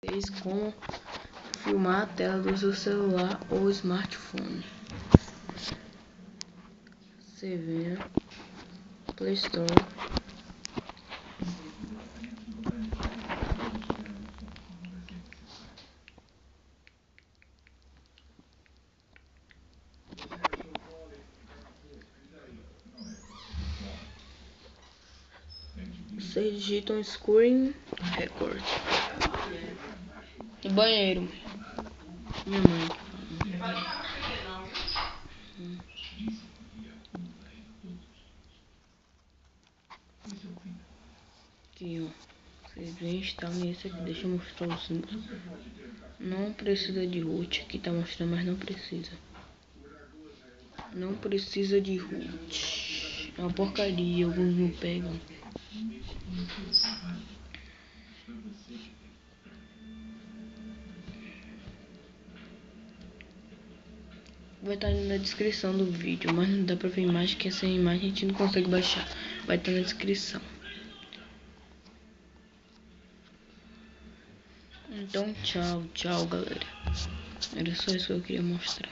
vocês como filmar a tela do seu celular ou smartphone. Você vem no Play Store, vocês digitam Screen Record no banheiro. Minha mãe. Aqui, ó. Vocês vêm instalar nesse aqui. Deixa eu mostrar os símbolos. Não precisa de root. Aqui tá mostrando, mas não precisa. Não precisa de root. É uma porcaria. Alguns não pegam. Vai estar na descrição do vídeo, mas não dá pra ver imagem, que essa imagem a gente não consegue baixar. Vai estar na descrição. Então tchau, galera. Era só isso que eu queria mostrar.